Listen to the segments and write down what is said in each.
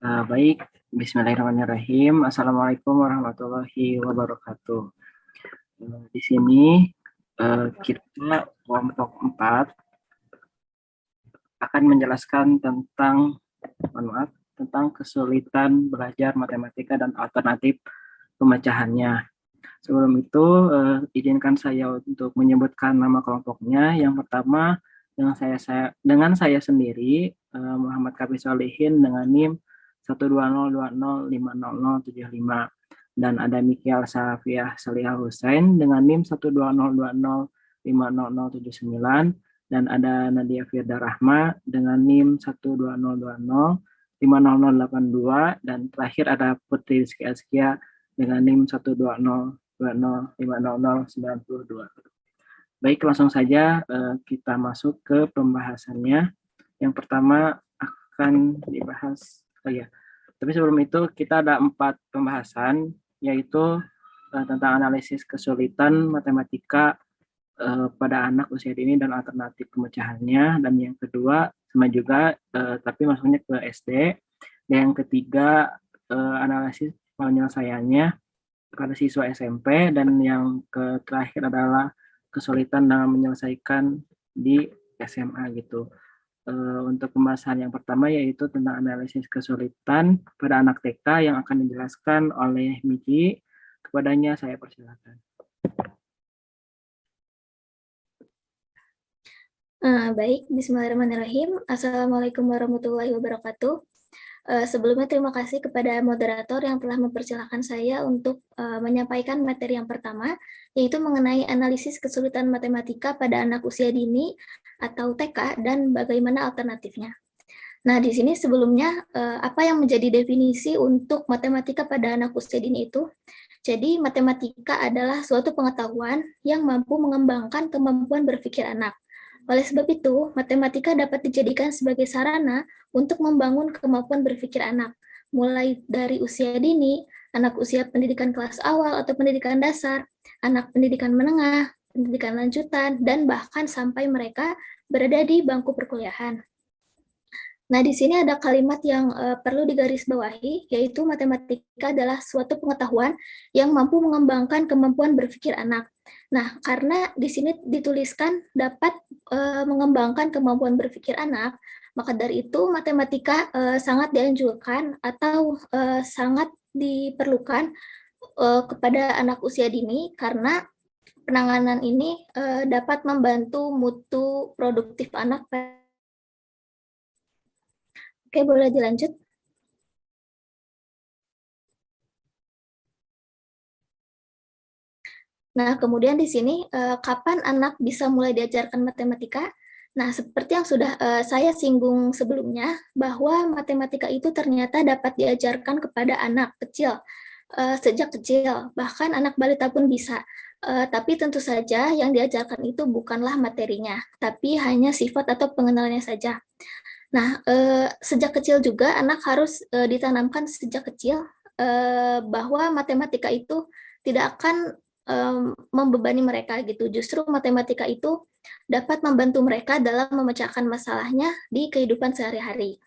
Baik, Bismillahirrahmanirrahim. Assalamualaikum warahmatullahi wabarakatuh. Di sini kita kelompok 4 akan menjelaskan tentang kesulitan belajar matematika dan alternatif pemecahannya. Sebelum itu, izinkan saya untuk menyebutkan nama kelompoknya. Yang pertama, dengan saya sendiri, Muhammad Kafi Solihin dengan NIM 120205075, dan ada Mikial Safiah Salihah Hussein dengan NIM 120205079, dan ada Nadia Firda Rahma dengan NIM 120205082, dan terakhir ada Putri Rizky Azkia dengan NIM 12020509092. Baik, langsung saja kita masuk ke pembahasannya. Yang pertama akan dibahas, tapi sebelum itu kita ada 4 pembahasan, yaitu tentang analisis kesulitan matematika pada anak usia dini dan alternatif pemecahannya, dan yang kedua sama juga tapi masuknya ke SD, dan yang ketiga analisis penyelesaiannya pada siswa SMP, dan yang terakhir adalah kesulitan dalam menyelesaikan di SMA gitu. Untuk pembahasan yang pertama yaitu tentang analisis kesulitan pada anak TK yang akan dijelaskan oleh Miki. Kepadanya saya persilakan. Baik, Bismillahirrahmanirrahim. Assalamualaikum warahmatullahi wabarakatuh. Sebelumnya terima kasih kepada moderator yang telah mempersilahkan saya untuk menyampaikan materi yang pertama, yaitu mengenai analisis kesulitan matematika pada anak usia dini atau TK dan bagaimana alternatifnya. Nah, di sini sebelumnya apa yang menjadi definisi untuk matematika pada anak usia dini itu? Jadi, matematika adalah suatu pengetahuan yang mampu mengembangkan kemampuan berpikir anak. Oleh sebab itu, matematika dapat dijadikan sebagai sarana untuk membangun kemampuan berpikir anak, mulai dari usia dini, anak usia pendidikan kelas awal atau pendidikan dasar, anak pendidikan menengah, pendidikan lanjutan, dan bahkan sampai mereka berada di bangku perkuliahan. Nah, di sini ada kalimat yang perlu digarisbawahi, yaitu matematika adalah suatu pengetahuan yang mampu mengembangkan kemampuan berpikir anak. Nah, karena di sini dituliskan dapat mengembangkan kemampuan berpikir anak, maka dari itu matematika sangat dianjurkan atau sangat diperlukan kepada anak usia dini, karena penanganan ini dapat membantu mutu produktif anak. Oke, boleh dilanjut. Nah, kemudian di sini, kapan anak bisa mulai diajarkan matematika? Nah, seperti yang sudah saya singgung sebelumnya, bahwa matematika itu ternyata dapat diajarkan kepada anak kecil, sejak kecil, bahkan anak balita pun bisa. Tapi tentu saja yang diajarkan itu bukanlah materinya, tapi hanya sifat atau pengenalannya saja. Nah, sejak kecil juga anak harus ditanamkan sejak kecil bahwa matematika itu tidak akan membebani mereka gitu. Justru matematika itu dapat membantu mereka dalam memecahkan masalahnya di kehidupan sehari-hari.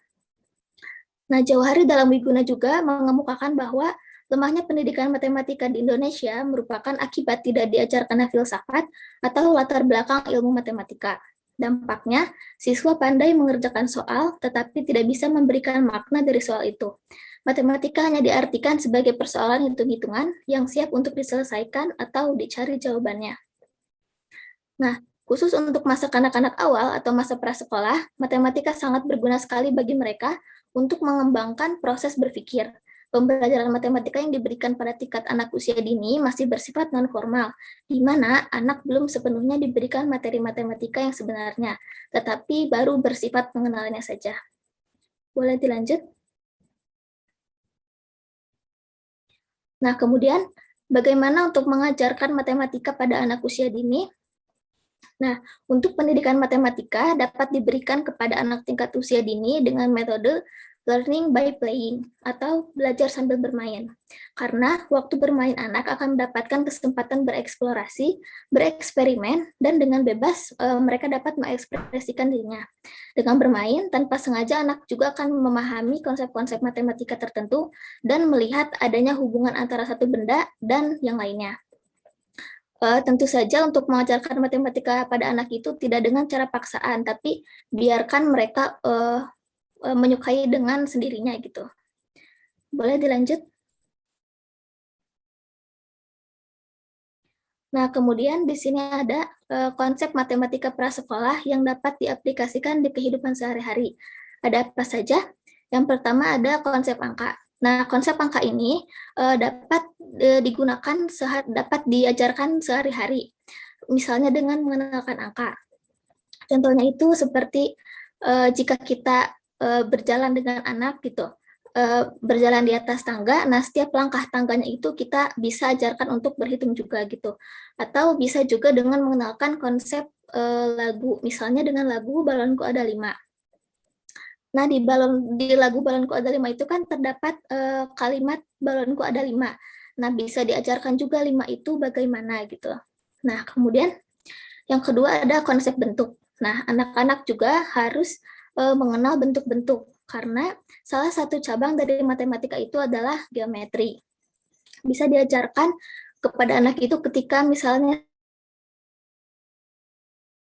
Nah, Jauhari dalam Wiguna juga mengemukakan bahwa lemahnya pendidikan matematika di Indonesia merupakan akibat tidak diajarkannya filsafat atau latar belakang ilmu matematika. Dampaknya, siswa pandai mengerjakan soal, tetapi tidak bisa memberikan makna dari soal itu. Matematika hanya diartikan sebagai persoalan hitung-hitungan yang siap untuk diselesaikan atau dicari jawabannya. Nah, khusus untuk masa kanak-kanak awal atau masa prasekolah, matematika sangat berguna sekali bagi mereka untuk mengembangkan proses berpikir. Pembelajaran matematika yang diberikan pada tingkat anak usia dini masih bersifat non-formal, di mana anak belum sepenuhnya diberikan materi matematika yang sebenarnya, tetapi baru bersifat pengenalannya saja. Boleh dilanjut? Nah, kemudian bagaimana untuk mengajarkan matematika pada anak usia dini? Nah, untuk pendidikan matematika dapat diberikan kepada anak tingkat usia dini dengan metode learning by playing atau belajar sambil bermain. Karena waktu bermain anak akan mendapatkan kesempatan bereksplorasi, bereksperimen, dan dengan bebas mereka dapat mengekspresikan dirinya. Dengan bermain, tanpa sengaja anak juga akan memahami konsep-konsep matematika tertentu dan melihat adanya hubungan antara satu benda dan yang lainnya. Tentu saja untuk mengajarkan matematika pada anak itu tidak dengan cara paksaan, tapi biarkan mereka menyukai dengan sendirinya gitu. Boleh dilanjut? Nah, kemudian di sini ada konsep matematika prasekolah yang dapat diaplikasikan di kehidupan sehari-hari. Ada apa saja? Yang pertama ada konsep angka. Nah, konsep angka ini dapat dapat diajarkan sehari-hari. Misalnya dengan mengenalkan angka. Contohnya itu seperti jika kita berjalan dengan anak gitu, berjalan di atas tangga, nah setiap langkah tangganya itu kita bisa ajarkan untuk berhitung juga gitu. Atau bisa juga dengan mengenalkan konsep lagu, misalnya dengan lagu Balonku Ada 5. Nah, di lagu Balonku Ada 5 itu kan terdapat kalimat balonku ada 5. Nah, bisa diajarkan juga 5 itu bagaimana gitu. Nah, kemudian yang kedua ada konsep bentuk. Nah, anak-anak juga harus mengenal bentuk-bentuk karena salah satu cabang dari matematika itu adalah geometri. Bisa diajarkan kepada anak itu ketika misalnya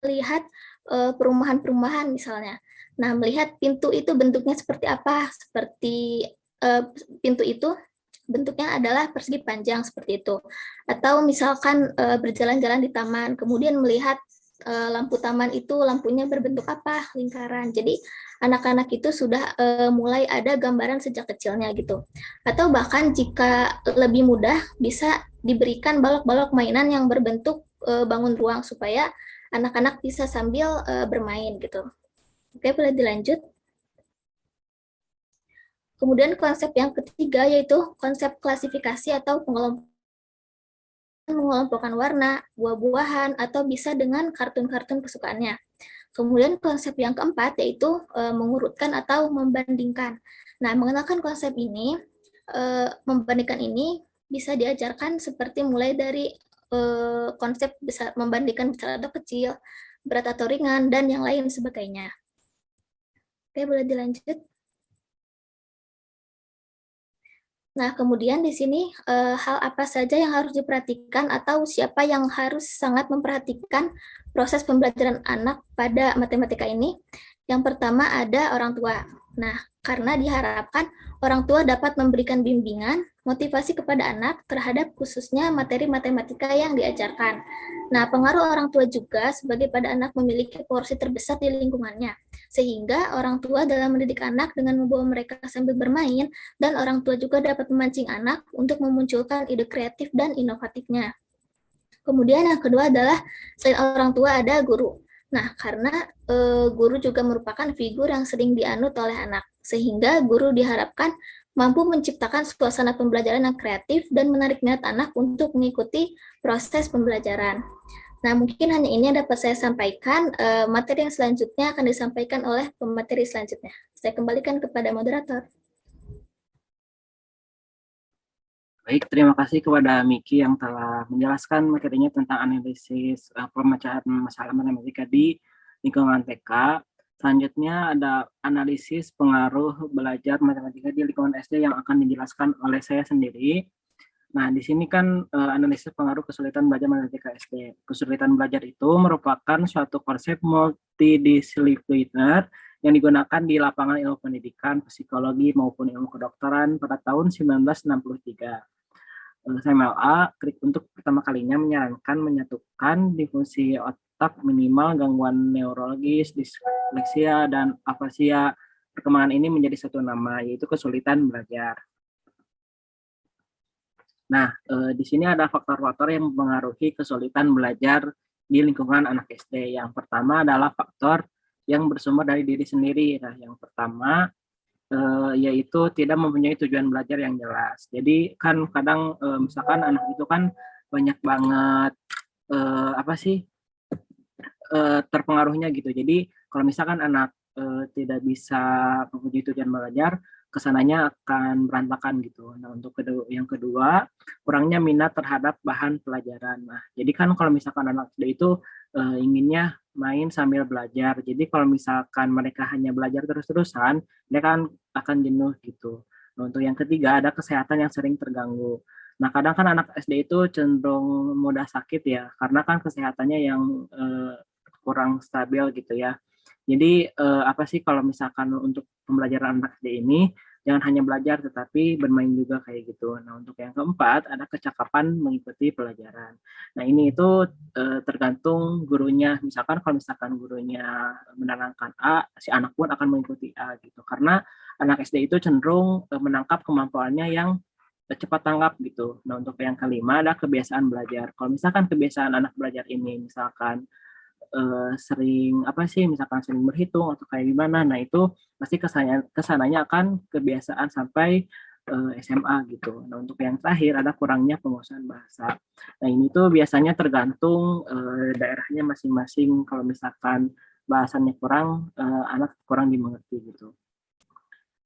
melihat perumahan-perumahan misalnya. Nah, melihat pintu itu bentuknya seperti apa? Seperti pintu itu bentuknya adalah persegi panjang seperti itu. Atau misalkan berjalan-jalan di taman, kemudian melihat lampu taman itu lampunya berbentuk apa? Lingkaran. Jadi anak-anak itu sudah mulai ada gambaran sejak kecilnya gitu. Atau bahkan jika lebih mudah bisa diberikan balok-balok mainan yang berbentuk bangun ruang supaya anak-anak bisa sambil bermain gitu. Oke, boleh dilanjut. Kemudian konsep yang ketiga yaitu konsep klasifikasi atau mengelompokkan warna, buah-buahan, atau bisa dengan kartun-kartun kesukaannya. Kemudian konsep yang keempat yaitu mengurutkan atau membandingkan. Nah, mengenalkan konsep ini, membandingkan ini bisa diajarkan seperti mulai dari konsep besar, membandingkan besar atau kecil, berat atau ringan, dan yang lain sebagainya. Oke, boleh dilanjut. Nah, kemudian di sini hal apa saja yang harus diperhatikan atau siapa yang harus sangat memperhatikan proses pembelajaran anak pada matematika ini? Yang pertama ada orang tua. Nah, karena diharapkan orang tua dapat memberikan bimbingan, motivasi kepada anak terhadap khususnya materi matematika yang diajarkan. Nah, pengaruh orang tua juga sebagai pada anak memiliki porsi terbesar di lingkungannya, sehingga orang tua dalam mendidik anak dengan membawa mereka sambil bermain, dan orang tua juga dapat memancing anak untuk memunculkan ide kreatif dan inovatifnya. Kemudian yang kedua adalah selain orang tua ada guru. Nah, karena guru juga merupakan figur yang sering dianut oleh anak, sehingga guru diharapkan mampu menciptakan suasana pembelajaran yang kreatif dan menarik minat anak untuk mengikuti proses pembelajaran. Nah, mungkin hanya ini yang dapat saya sampaikan. Materi yang selanjutnya akan disampaikan oleh pemateri selanjutnya. Saya kembalikan kepada moderator. Baik, terima kasih kepada Miki yang telah menjelaskan materinya tentang analisis pemecahan masalah matematika di lingkungan TK. Selanjutnya ada analisis pengaruh belajar matematika di lingkungan SD yang akan dijelaskan oleh saya sendiri. Nah, di sini kan analisis pengaruh kesulitan belajar matematika SD. Kesulitan belajar itu merupakan suatu konsep multidisipliner yang digunakan di lapangan ilmu pendidikan, psikologi, maupun ilmu kedokteran pada tahun 1963. SMLA untuk pertama kalinya menyarankan menyatukan difungsi otak minimal gangguan neurologis, disleksia, dan afasia. Perkembangan ini menjadi satu nama, yaitu kesulitan belajar. Nah, di sini ada faktor-faktor yang mempengaruhi kesulitan belajar di lingkungan anak SD. Yang pertama adalah faktor yang bersumber dari diri sendiri. Nah, yang pertama yaitu tidak mempunyai tujuan belajar yang jelas. Jadi kan kadang misalkan anak itu kan banyak banget terpengaruhnya gitu. Jadi kalau misalkan anak tidak bisa memuji tujuan belajar, kesananya akan berantakan gitu. Nah, untuk yang kedua, kurangnya minat terhadap bahan pelajaran. Nah, jadi kan kalau misalkan anak SD itu inginnya main sambil belajar. Jadi kalau misalkan mereka hanya belajar terus-terusan, mereka kan akan jenuh gitu. Nah, untuk yang ketiga, ada kesehatan yang sering terganggu. Nah, kadang kan anak SD itu cenderung mudah sakit ya, karena kan kesehatannya yang kurang stabil gitu ya. Jadi apa sih kalau misalkan untuk pembelajaran anak SD ini jangan hanya belajar tetapi bermain juga kayak gitu. Nah, untuk yang keempat ada kecakapan mengikuti pelajaran. Nah, ini itu tergantung gurunya. Misalkan kalau misalkan gurunya menerangkan A, si anak pun akan mengikuti A gitu. Karena anak SD itu cenderung menangkap kemampuannya yang cepat tanggap gitu. Nah, untuk yang kelima ada kebiasaan belajar. Kalau misalkan kebiasaan anak belajar ini misalkan sering apa sih, misalkan sering berhitung atau kayak gimana, nah itu pasti kesananya akan kebiasaan sampai SMA gitu. Nah, untuk yang terakhir ada kurangnya penguasaan bahasa. Nah, ini tuh biasanya tergantung daerahnya masing-masing. Kalau misalkan bahasanya kurang, anak kurang dimengerti gitu.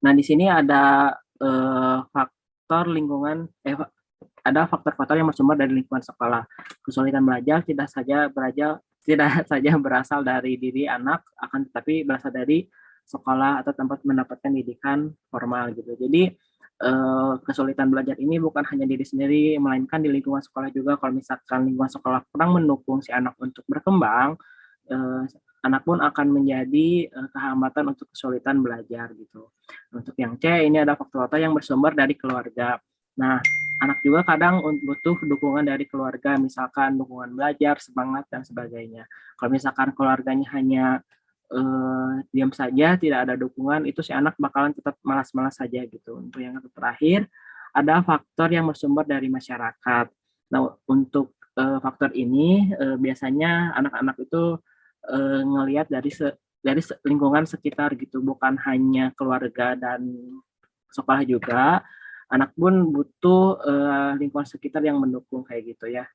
Nah, di sini ada faktor lingkungan, ada faktor-faktor yang bersumber dari lingkungan sekolah. Kesulitan belajar tidak saja berasal dari diri anak, akan tetapi berasal dari sekolah atau tempat mendapatkan didikan formal gitu. Jadi kesulitan belajar ini bukan hanya diri sendiri, melainkan di lingkungan sekolah juga. Kalau misalkan lingkungan sekolah kurang mendukung si anak untuk berkembang, eh, anak pun akan menjadi kehambatan untuk kesulitan belajar gitu. Untuk yang C, ini ada faktor-faktor yang bersumber dari keluarga. Nah, anak juga kadang butuh dukungan dari keluarga, misalkan dukungan belajar, semangat, dan sebagainya. Kalau misalkan keluarganya hanya diam saja, tidak ada dukungan, itu si anak bakalan tetap malas-malas saja gitu. Untuk yang terakhir, ada faktor yang bersumber dari masyarakat. Nah, untuk faktor ini biasanya anak-anak itu ngelihat dari lingkungan sekitar gitu, bukan hanya keluarga dan sekolah juga, anak pun butuh lingkungan sekitar yang mendukung kayak gitu ya.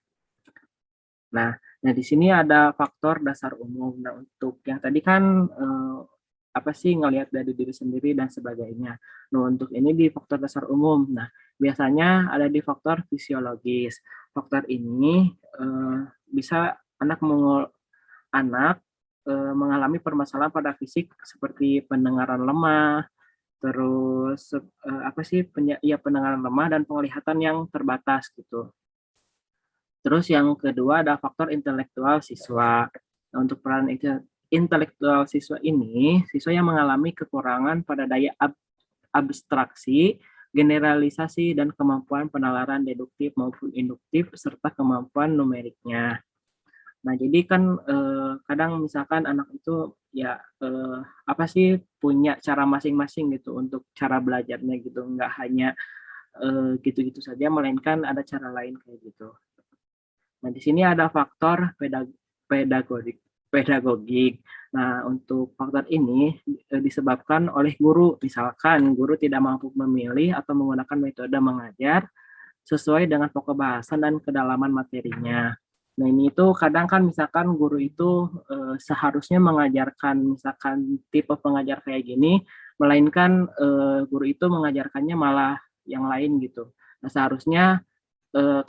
Nah, di sini ada faktor dasar umum. Nah, untuk yang tadi kan apa sih ngelihat dari diri sendiri dan sebagainya. Nah, untuk ini di faktor dasar umum. Nah, biasanya ada di faktor fisiologis. Faktor ini bisa anak mengalami permasalahan pada fisik seperti pendengaran lemah, terus apa sih ya pendengaran lemah dan penglihatan yang terbatas gitu. Terus yang kedua ada faktor intelektual siswa. Nah, untuk peran intelektual siswa ini, siswa yang mengalami kekurangan pada daya abstraksi, generalisasi, dan kemampuan penalaran deduktif maupun induktif, serta kemampuan numeriknya. Nah, jadi kan kadang misalkan anak itu ya apa sih punya cara masing-masing gitu untuk cara belajarnya gitu, nggak hanya gitu-gitu saja, melainkan ada cara lain kayak gitu. Nah, di sini ada faktor pedagogik. pedagogik. Nah, untuk faktor ini disebabkan oleh guru. Misalkan guru tidak mampu memilih atau menggunakan metode mengajar sesuai dengan pokok bahasan dan kedalaman materinya. Nah, ini itu kadang kan misalkan guru itu seharusnya mengajarkan misalkan tipe pengajar kayak gini, melainkan guru itu mengajarkannya malah yang lain gitu. Nah, seharusnya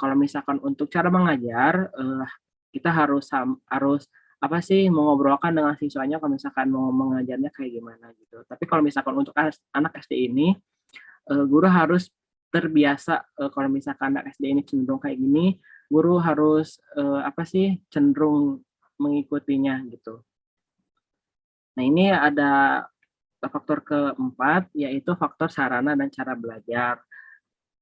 kalau misalkan untuk cara mengajar, kita harus apa sih mengobrolkan dengan siswanya kalau misalkan mau mengajarnya kayak gimana gitu. Tapi kalau misalkan untuk anak SD ini, guru harus terbiasa kalau misalkan anak SD ini cenderung kayak gini, guru harus apa sih cenderung mengikutinya gitu. Nah, ini ada faktor keempat yaitu faktor sarana dan cara belajar.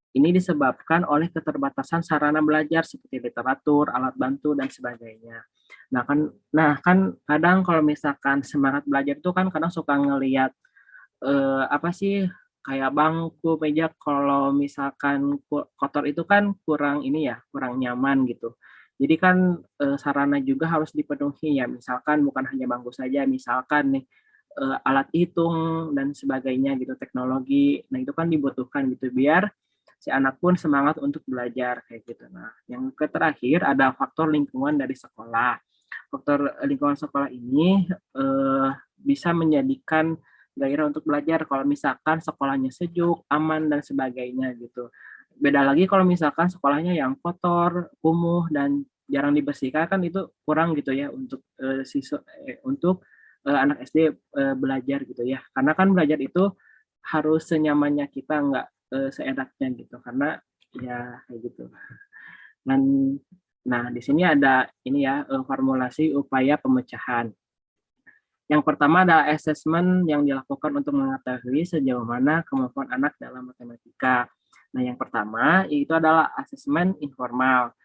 Ini disebabkan oleh keterbatasan sarana belajar seperti literatur, alat bantu, dan sebagainya. Nah kan kadang kalau misalkan semangat belajar itu kan kadang suka ngelihat apa sih kayak bangku, meja kalau misalkan kotor itu kan kurang ini ya, kurang nyaman gitu. Jadi kan sarana juga harus dipenuhi ya, misalkan bukan hanya bangku saja, misalkan nih alat hitung dan sebagainya gitu, teknologi. Nah, itu kan dibutuhkan gitu biar si anak pun semangat untuk belajar kayak gitu. Nah, yang terakhir ada faktor lingkungan dari sekolah. Faktor lingkungan sekolah ini bisa menjadikan gairah untuk belajar kalau misalkan sekolahnya sejuk, aman, dan sebagainya gitu. Beda lagi kalau misalkan sekolahnya yang kotor, kumuh, dan jarang dibersihkan kan itu kurang gitu ya untuk anak SD belajar gitu ya. Karena kan belajar itu harus senyamannya kita, nggak seenaknya gitu. Karena ya kayak gitu. Dan nah di sini ada ini ya formulasi upaya pemecahan. Yang pertama adalah asesmen yang dilakukan untuk mengetahui sejauh mana kemampuan anak dalam matematika. Nah, yang pertama itu adalah asesmen informal.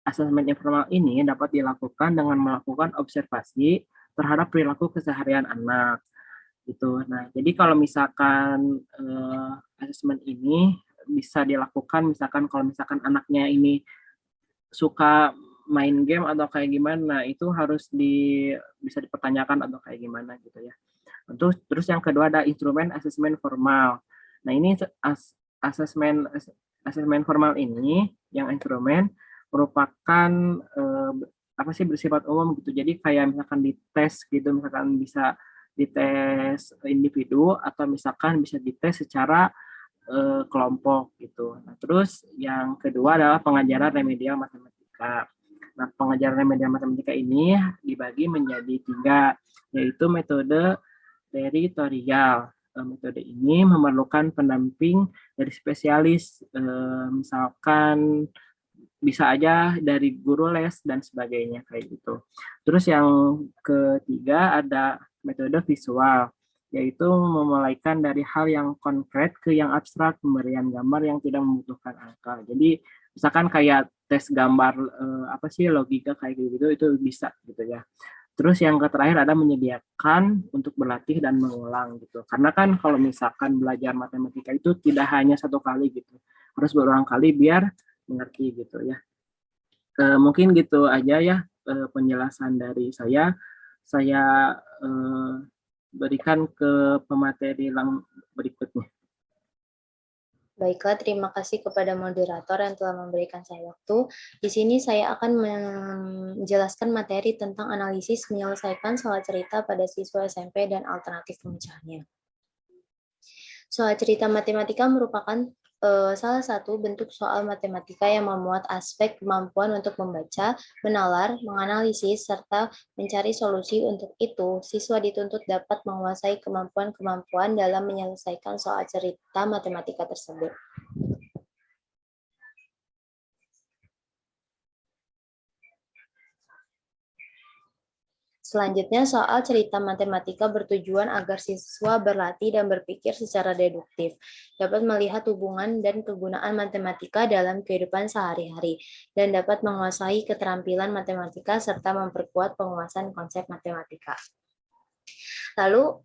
Asesmen informal ini dapat dilakukan dengan melakukan observasi terhadap perilaku keseharian anak. Gitu. Nah, jadi kalau misalkan asesmen ini bisa dilakukan, misalkan kalau misalkan anaknya ini suka main game atau kayak gimana, itu harus bisa dipertanyakan atau kayak gimana gitu ya. Terus yang kedua ada instrumen asesmen formal. Nah, ini asesmen asesmen formal ini yang instrumen merupakan apa sih bersifat umum gitu. Jadi kayak misalkan dites gitu, misalkan bisa dites individu atau misalkan bisa dites secara kelompok gitu. Nah, terus yang kedua adalah pengajaran remedial matematika. Nah, pengajaran remedial matematika ini dibagi menjadi 3, yaitu metode teritorial. Metode ini memerlukan pendamping dari spesialis, misalkan bisa aja dari guru les dan sebagainya kayak gitu. Terus yang ketiga ada metode visual, yaitu memulaikan dari hal yang konkret ke yang abstrak, pemberian gambar yang tidak membutuhkan angka. Jadi misalkan kayak tes gambar apa sih logika kayak gitu itu bisa gitu ya. Terus yang terakhir ada menyediakan untuk berlatih dan mengulang gitu. Karena kan kalau misalkan belajar matematika itu tidak hanya satu kali gitu, harus berulang kali biar mengerti gitu ya. Mungkin gitu aja ya penjelasan dari saya. Saya berikan ke pemateri berikutnya. Baiklah, terima kasih kepada moderator yang telah memberikan saya waktu. Di sini saya akan menjelaskan materi tentang analisis menyelesaikan soal cerita pada siswa SMP dan alternatif pemecahannya. Soal cerita matematika merupakan salah satu bentuk soal matematika yang memuat aspek kemampuan untuk membaca, menalar, menganalisis, serta mencari solusi. Untuk itu, siswa dituntut dapat menguasai kemampuan-kemampuan dalam menyelesaikan soal cerita matematika tersebut. Selanjutnya, soal cerita matematika bertujuan agar siswa berlatih dan berpikir secara deduktif, dapat melihat hubungan dan kegunaan matematika dalam kehidupan sehari-hari, dan dapat menguasai keterampilan matematika serta memperkuat penguasaan konsep matematika. Lalu,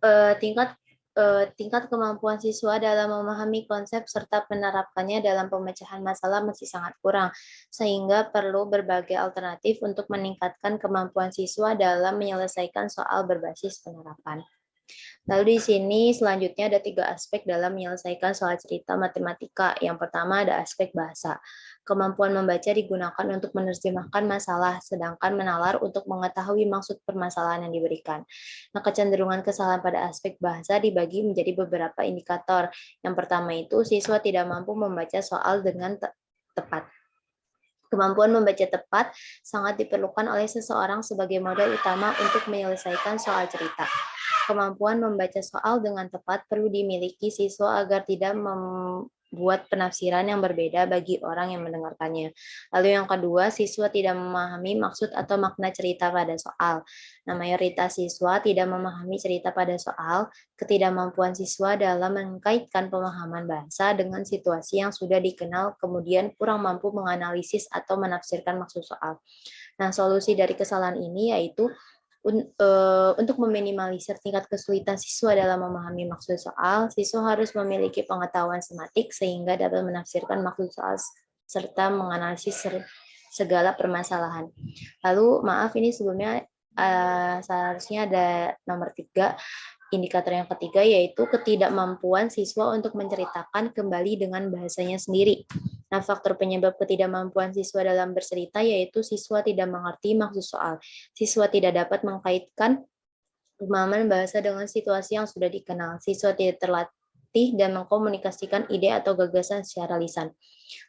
tingkat kemampuan siswa dalam memahami konsep serta menerapkannya dalam pemecahan masalah masih sangat kurang, sehingga perlu berbagai alternatif untuk meningkatkan kemampuan siswa dalam menyelesaikan soal berbasis penerapan. Lalu di sini selanjutnya ada 3 aspek dalam menyelesaikan soal cerita matematika. Yang pertama ada aspek bahasa. Kemampuan membaca digunakan untuk menerjemahkan masalah, sedangkan menalar untuk mengetahui maksud permasalahan yang diberikan. Nah, kecenderungan kesalahan pada aspek bahasa dibagi menjadi beberapa indikator. Yang pertama itu siswa tidak mampu membaca soal dengan tepat. Kemampuan membaca tepat sangat diperlukan oleh seseorang sebagai modal utama untuk menyelesaikan soal cerita. Kemampuan membaca soal dengan tepat perlu dimiliki siswa agar tidak membuat penafsiran yang berbeda bagi orang yang mendengarkannya. Lalu yang kedua, siswa tidak memahami maksud atau makna cerita pada soal. Nah, mayoritas siswa tidak memahami cerita pada soal. Ketidakmampuan siswa dalam mengkaitkan pemahaman bahasa dengan situasi yang sudah dikenal, kemudian kurang mampu menganalisis atau menafsirkan maksud soal. Nah, solusi dari kesalahan ini yaitu untuk meminimalisir tingkat kesulitan siswa dalam memahami maksud soal, siswa harus memiliki pengetahuan sematik sehingga dapat menafsirkan maksud soal serta menganalisis segala permasalahan. Lalu, maaf ini sebelumnya seharusnya ada nomor 3, indikator yang ketiga yaitu ketidakmampuan siswa untuk menceritakan kembali dengan bahasanya sendiri. Nah, faktor penyebab ketidakmampuan siswa dalam bercerita yaitu siswa tidak mengerti maksud soal. Siswa tidak dapat mengkaitkan Pemahaman bahasa dengan situasi yang sudah dikenal. Siswa tidak terlatih dan mengkomunikasikan ide atau gagasan secara lisan.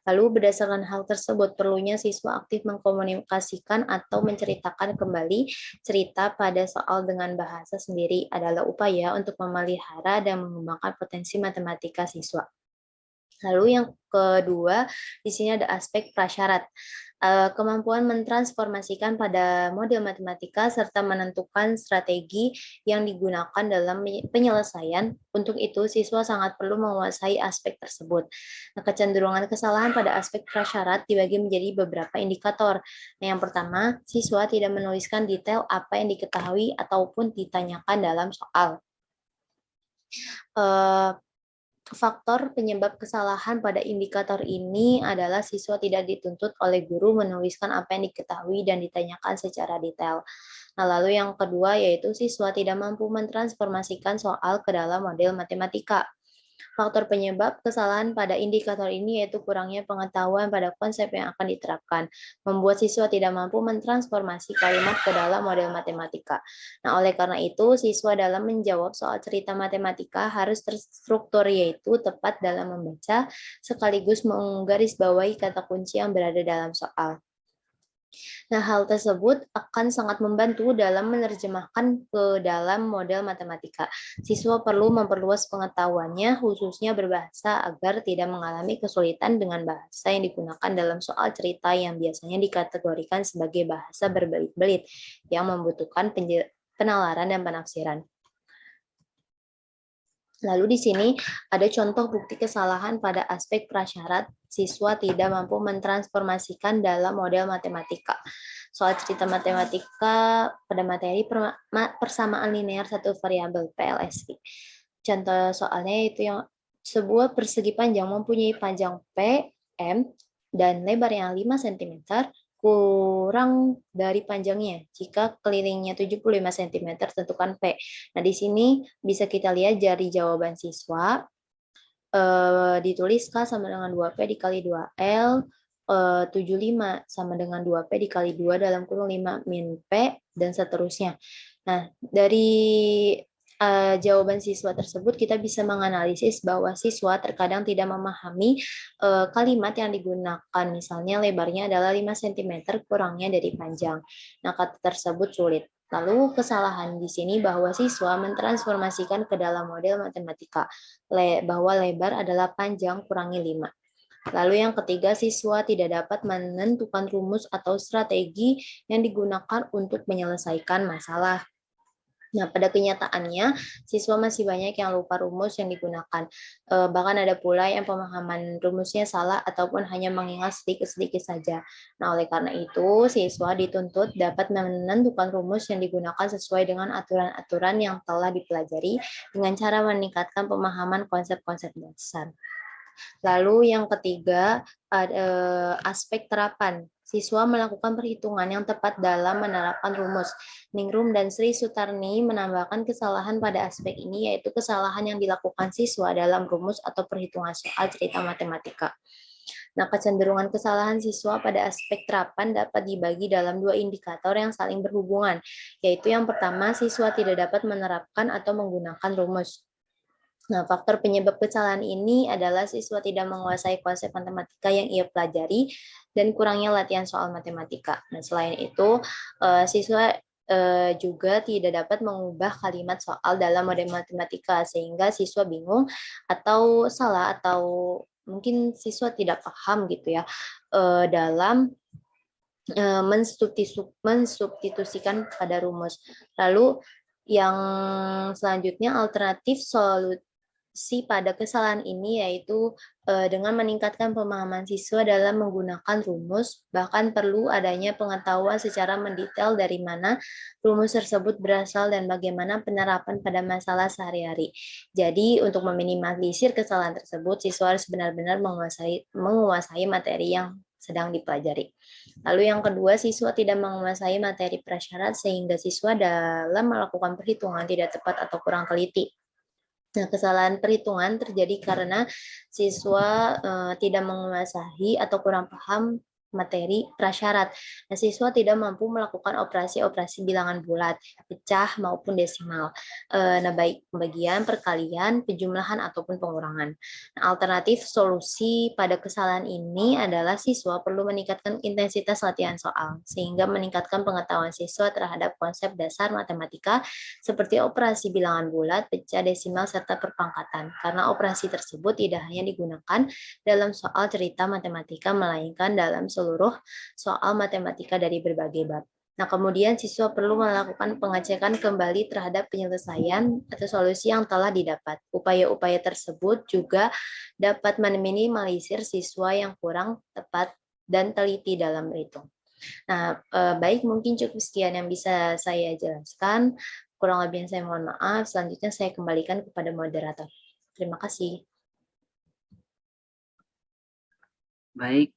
Lalu berdasarkan hal tersebut, perlunya siswa aktif mengkomunikasikan atau menceritakan kembali cerita pada soal dengan bahasa sendiri adalah upaya untuk memelihara dan mengembangkan potensi matematika siswa. Lalu yang kedua, di sini ada aspek prasyarat. Kemampuan mentransformasikan pada model matematika serta menentukan strategi yang digunakan dalam penyelesaian. Untuk itu, siswa sangat perlu menguasai aspek tersebut. Nah, kecenderungan kesalahan pada aspek prasyarat dibagi menjadi beberapa indikator. Nah, yang pertama, siswa tidak menuliskan detail apa yang diketahui ataupun ditanyakan dalam soal. Faktor penyebab kesalahan pada indikator ini adalah siswa tidak dituntut oleh guru menuliskan apa yang diketahui dan ditanyakan secara detail. Nah, lalu yang kedua yaitu siswa tidak mampu mentransformasikan soal ke dalam model matematika. Faktor penyebab kesalahan pada indikator ini yaitu kurangnya pengetahuan pada konsep yang akan diterapkan, membuat siswa tidak mampu mentransformasi kalimat ke dalam model matematika. Nah, oleh karena itu, siswa dalam menjawab soal cerita matematika harus terstruktur yaitu tepat dalam membaca, sekaligus menggarisbawahi kata kunci yang berada dalam soal. Nah, hal tersebut akan sangat membantu dalam menerjemahkan ke dalam model matematika. Siswa perlu memperluas pengetahuannya, khususnya berbahasa, agar tidak mengalami kesulitan dengan bahasa yang digunakan dalam soal cerita yang biasanya dikategorikan sebagai bahasa berbelit-belit yang membutuhkan penalaran dan penafsiran. Lalu di sini ada contoh bukti kesalahan pada aspek prasyarat siswa tidak mampu mentransformasikan dalam model matematika. Soal cerita matematika pada materi persamaan linear satu variabel PLSV. Contoh soalnya itu yang sebuah persegi panjang mempunyai panjang P, M, dan lebar yang 5 cm, kurang dari panjangnya. Jika kelilingnya 75 cm, tentukan P. Nah, di sini bisa kita lihat dari jawaban siswa, ditulis K sama dengan 2P dikali 2L, 75 sama dengan 2P dikali 2 dalam kurung 5 min P, dan seterusnya. Nah, dari jawaban siswa tersebut kita bisa menganalisis bahwa siswa terkadang tidak memahami kalimat yang digunakan. Misalnya lebarnya adalah 5 cm, kurangnya dari panjang. Nah, kata tersebut sulit. Lalu kesalahan di sini bahwa siswa mentransformasikan ke dalam model matematika bahwa lebar adalah panjang kurangi 5. Lalu yang ketiga, siswa tidak dapat menentukan rumus atau strategi yang digunakan untuk menyelesaikan masalah. Nah, pada kenyataannya, siswa masih banyak yang lupa rumus yang digunakan. Bahkan ada pula yang pemahaman rumusnya salah ataupun hanya mengingat sedikit-sedikit saja. Nah, oleh karena itu, siswa dituntut dapat menentukan rumus yang digunakan sesuai dengan aturan-aturan yang telah dipelajari dengan cara meningkatkan pemahaman konsep-konsep dasar. Lalu yang ketiga, aspek terapan. Siswa melakukan perhitungan yang tepat dalam menerapkan rumus. Ningrum dan Sri Sutarni menambahkan kesalahan pada aspek ini, yaitu kesalahan yang dilakukan siswa dalam rumus atau perhitungan soal cerita matematika. Nah, kecenderungan kesalahan siswa pada aspek terapan dapat dibagi dalam dua indikator yang saling berhubungan, yaitu yang pertama, siswa tidak dapat menerapkan atau menggunakan rumus. Nah, faktor penyebab kesalahan ini adalah siswa tidak menguasai konsep matematika yang ia pelajari dan kurangnya latihan soal matematika. Nah, selain itu, siswa juga tidak dapat mengubah kalimat soal dalam model matematika sehingga siswa bingung atau salah atau mungkin siswa tidak paham gitu ya dalam mensubstitusikan pada rumus. Lalu yang selanjutnya alternatif solusi pada kesalahan ini yaitu dengan meningkatkan pemahaman siswa dalam menggunakan rumus, bahkan perlu adanya pengetahuan secara mendetail dari mana rumus tersebut berasal dan bagaimana penerapan pada masalah sehari-hari. Jadi untuk meminimalisir kesalahan tersebut, siswa harus benar-benar menguasai materi yang sedang dipelajari. Lalu yang kedua, siswa tidak menguasai materi prasyarat sehingga siswa dalam melakukan perhitungan tidak tepat atau kurang teliti. Nah, kesalahan perhitungan terjadi karena siswa tidak menguasai atau kurang paham materi prasyarat. Nah, siswa tidak mampu melakukan operasi-operasi bilangan bulat, pecah maupun desimal. Nah, baik pembagian, perkalian, penjumlahan ataupun pengurangan. Nah, alternatif solusi pada kesalahan ini adalah siswa perlu meningkatkan intensitas latihan soal sehingga meningkatkan pengetahuan siswa terhadap konsep dasar matematika seperti operasi bilangan bulat, pecah, desimal serta perpangkatan. Karena operasi tersebut tidak hanya digunakan dalam soal cerita matematika melainkan dalam seluruh soal matematika dari berbagai bab. Nah, kemudian siswa perlu melakukan pengecekan kembali terhadap penyelesaian atau solusi yang telah didapat. Upaya-upaya tersebut juga dapat meminimalisir siswa yang kurang tepat dan teliti dalam berhitung. Nah, baik mungkin cukup sekian yang bisa saya jelaskan. Kurang lebih saya mohon maaf. Selanjutnya saya kembalikan kepada moderator. Terima kasih. Baik,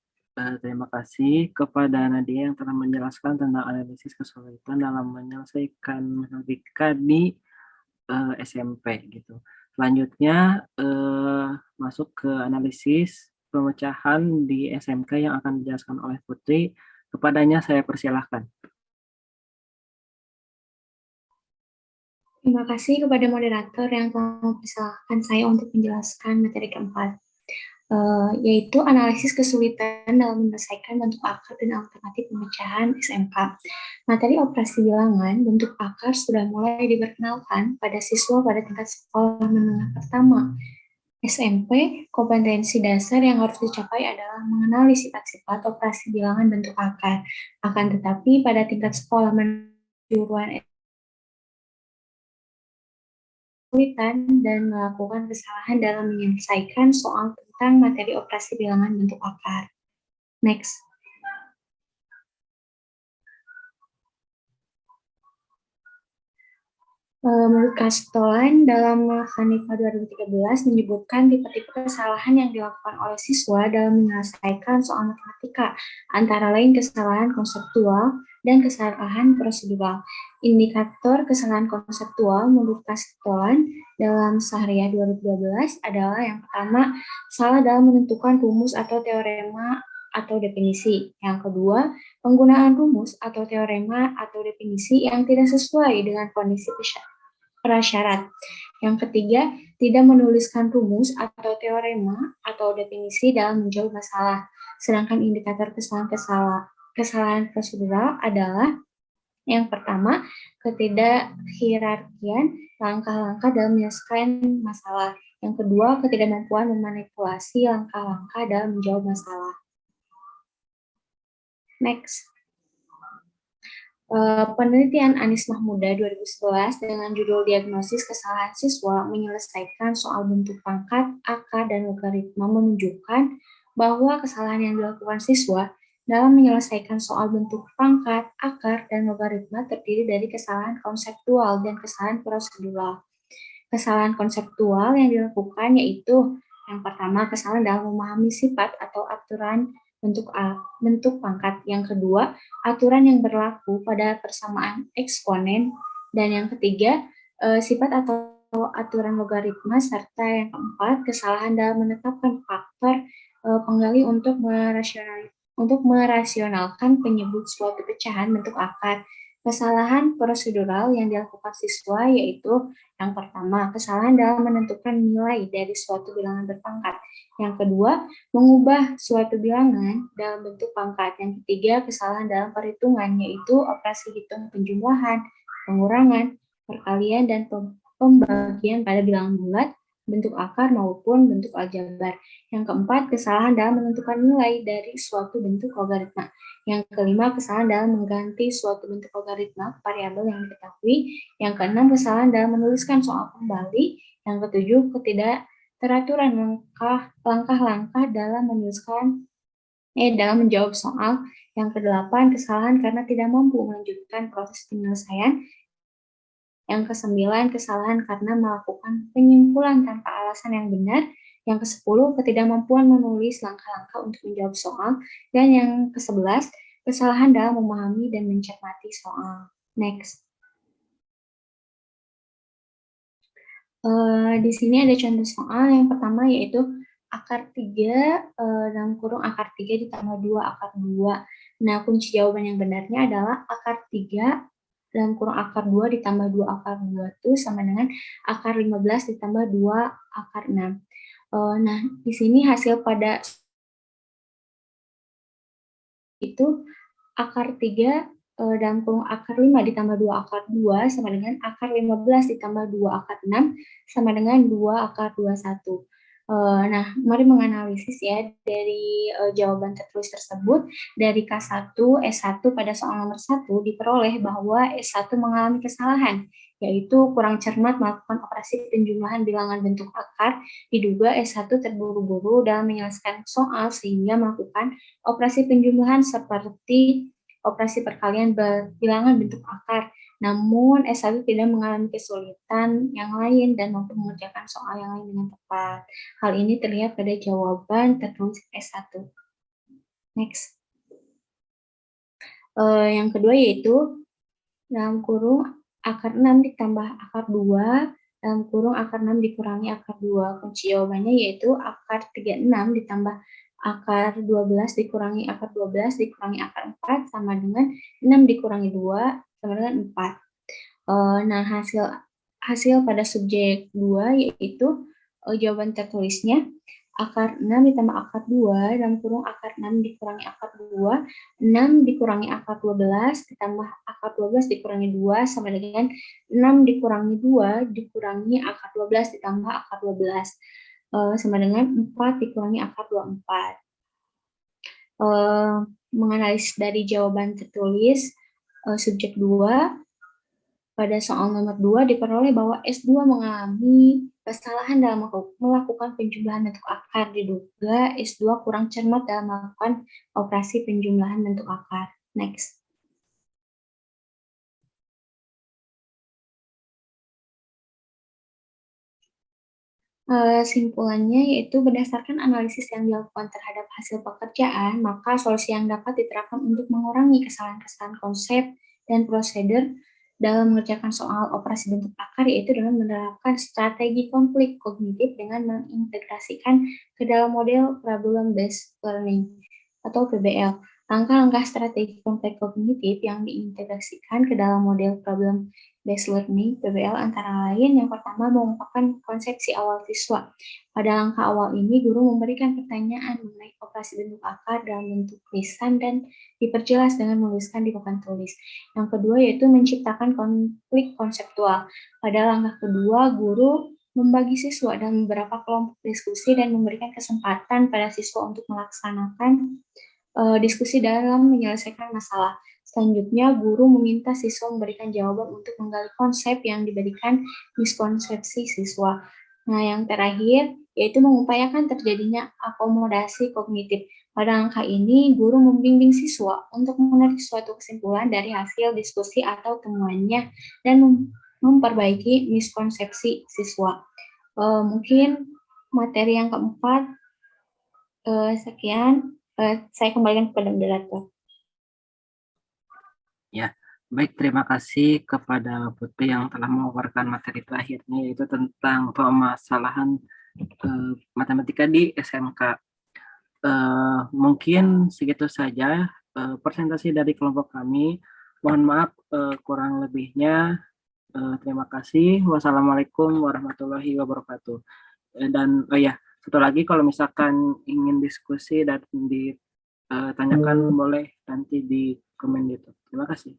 terima kasih kepada Nadia yang telah menjelaskan tentang analisis kesulitan dalam menyelesaikan matematika di SMP gitu. Selanjutnya masuk ke analisis pemecahan di SMK yang akan dijelaskan oleh Putri. Kepadanya saya persilahkan. Terima kasih kepada moderator yang telah mempersilahkan saya untuk menjelaskan materi keempat, yaitu analisis kesulitan dalam menyelesaikan bentuk akar dan alternatif pemecahan SMK. Materi operasi bilangan bentuk akar sudah mulai diperkenalkan pada siswa pada tingkat sekolah menengah pertama. SMP, kompetensi dasar yang harus dicapai adalah mengenali sifat-sifat operasi bilangan bentuk akar. Akan tetapi pada tingkat sekolah kejuruan kesulitan dan melakukan kesalahan dalam menyelesaikan soal tentang materi operasi bilangan bentuk akar. Next. Menurut Castellan dalam Hanifah 2013 menyebutkan tipe-tipe kesalahan yang dilakukan oleh siswa dalam menyelesaikan soal matematika, antara lain kesalahan konseptual dan kesalahan prosedural. Indikator kesalahan konseptual menurut Castellan dalam Sahriah 2012 adalah yang pertama, salah dalam menentukan rumus atau teorema atau definisi. Yang kedua, penggunaan rumus atau teorema atau definisi yang tidak sesuai dengan kondisi prasyarat. Yang ketiga, tidak menuliskan rumus atau teorema atau definisi dalam menjawab masalah. Sedangkan indikator kesalahan prosedural adalah yang pertama, ketidakhierarkian langkah-langkah dalam menyelesaikan masalah. Yang kedua, ketidakmampuan memanipulasi langkah-langkah dalam menjawab masalah. Next. Penelitian Anis Mahmuda 2011 dengan judul Diagnosis Kesalahan Siswa Menyelesaikan Soal Bentuk Pangkat, Akar, dan Logaritma menunjukkan bahwa kesalahan yang dilakukan siswa dalam menyelesaikan soal bentuk pangkat, akar, dan logaritma terdiri dari kesalahan konseptual dan kesalahan prosedural. Kesalahan konseptual yang dilakukan yaitu yang pertama, kesalahan dalam memahami sifat atau aturan bentuk pangkat. Yang kedua, aturan yang berlaku pada persamaan eksponen. Dan yang ketiga, sifat atau aturan logaritma. Serta yang keempat, kesalahan dalam menetapkan faktor penggali untuk merasionalkan penyebut suatu pecahan bentuk akar. Kesalahan prosedural yang dilakukan siswa yaitu yang pertama, kesalahan dalam menentukan nilai dari suatu bilangan berpangkat. Yang kedua, mengubah suatu bilangan dalam bentuk pangkat. Yang ketiga, kesalahan dalam perhitungan, yaitu operasi hitung penjumlahan, pengurangan, perkalian, dan pembagian pada bilangan bulat, bentuk akar maupun bentuk aljabar. Yang keempat, kesalahan dalam menentukan nilai dari suatu bentuk logaritma. Yang kelima, kesalahan dalam mengganti suatu bentuk logaritma variabel yang diketahui. Yang keenam, kesalahan dalam menuliskan soal kembali. Yang ketujuh, ketidakteraturan langkah-langkah dalam dalam menjawab soal. Yang kedelapan, kesalahan karena tidak mampu melanjutkan proses penyelesaian. Yang kesembilan, kesalahan karena melakukan penyimpulan tanpa alasan yang benar. Yang kesepuluh, ketidakmampuan menulis langkah-langkah untuk menjawab soal. Dan yang kesebelas, kesalahan dalam memahami dan mencermati soal. Next. Di sini ada contoh soal. Yang pertama yaitu akar 3 dalam kurung akar 3 ditambah 2 akar 2. Nah, kunci jawaban yang benarnya adalah akar 3 dalam kurung akar 2 ditambah 2 akar 2 itu sama dengan akar 15 ditambah 2 akar 6. Nah, di sini hasil pada itu akar 3 dalam kurung akar 5 ditambah 2 akar 2 sama dengan akar 15 ditambah 2 akar 6 sama dengan 2 akar 21. Nah, mari menganalisis ya dari jawaban tertulis tersebut. Dari K1, S1 pada soal nomor 1 diperoleh bahwa S1 mengalami kesalahan, yaitu kurang cermat melakukan operasi penjumlahan bilangan bentuk akar. Diduga S1 terburu-buru dalam menyelesaikan soal sehingga melakukan operasi penjumlahan seperti operasi perkalian bilangan bentuk akar. Namun S1 tidak mengalami kesulitan yang lain dan mampu mengerjakan soal yang lain dengan tepat. Hal ini terlihat pada jawaban tertulis S1. Next. Yang kedua yaitu dalam kurung akar 6 ditambah akar 2, dalam kurung akar 6 dikurangi akar 2. Kunci jawabannya yaitu akar 36 ditambah akar 12 dikurangi akar 12 dikurangi akar 4 sama dengan 6 dikurangi 2 sama dengan 4. Nah, hasil pada subjek 2 yaitu jawaban tertulisnya akar 6 ditambah akar 2 dalam kurung akar 6 dikurangi akar 2, 6 dikurangi akar 12 ditambah akar 12 dikurangi 2 sama dengan 6 dikurangi 2 dikurangi akar 12 ditambah akar 12 sama dengan 4 dikurangi akar 24. Menganalisis dari jawaban tertulis subjek 2 pada soal nomor 2 diperoleh bahwa S2 mengalami kesalahan dalam melakukan penjumlahan bentuk akar. Diduga S2 kurang cermat dalam melakukan operasi penjumlahan bentuk akar. Next. Simpulannya yaitu berdasarkan analisis yang dilakukan terhadap hasil pekerjaan, maka solusi yang dapat diterapkan untuk mengurangi kesalahan-kesalahan konsep dan prosedur dalam mengerjakan soal operasi bentuk akar yaitu dengan menerapkan strategi konflik kognitif dengan mengintegrasikan ke dalam model problem based learning atau PBL. Langkah-langkah strategi konflik kognitif yang diintegrasikan ke dalam model problem based learning PBL antara lain yang pertama mengungkapkan konsepsi awal siswa. Pada langkah awal ini guru memberikan pertanyaan mengenai operasi bentuk akar dalam bentuk tulisan dan diperjelas dengan menuliskan di papan tulis. Yang kedua yaitu menciptakan konflik konseptual. Pada langkah kedua guru membagi siswa dalam beberapa kelompok diskusi dan memberikan kesempatan pada siswa untuk melaksanakan diskusi dalam menyelesaikan masalah. Selanjutnya, guru meminta siswa memberikan jawaban untuk menggali konsep yang diberikan miskonsepsi siswa. Nah, yang terakhir, yaitu mengupayakan terjadinya akomodasi kognitif. Pada langkah ini, guru membimbing siswa untuk menarik suatu kesimpulan dari hasil diskusi atau temuannya dan memperbaiki miskonsepsi siswa. Mungkin materi yang keempat, sekian. Saya kembalikan kepada moderator. Ya, baik, terima kasih kepada Putri yang telah memaparkan materi terakhirnya yaitu tentang permasalahan matematika di SMK. Mungkin segitu saja presentasi dari kelompok kami. Mohon maaf kurang lebihnya. Terima kasih. Wassalamualaikum warahmatullahi wabarakatuh. Dan satu lagi kalau misalkan ingin diskusi dan ditanyakan boleh nanti di komen YouTube. Terima kasih.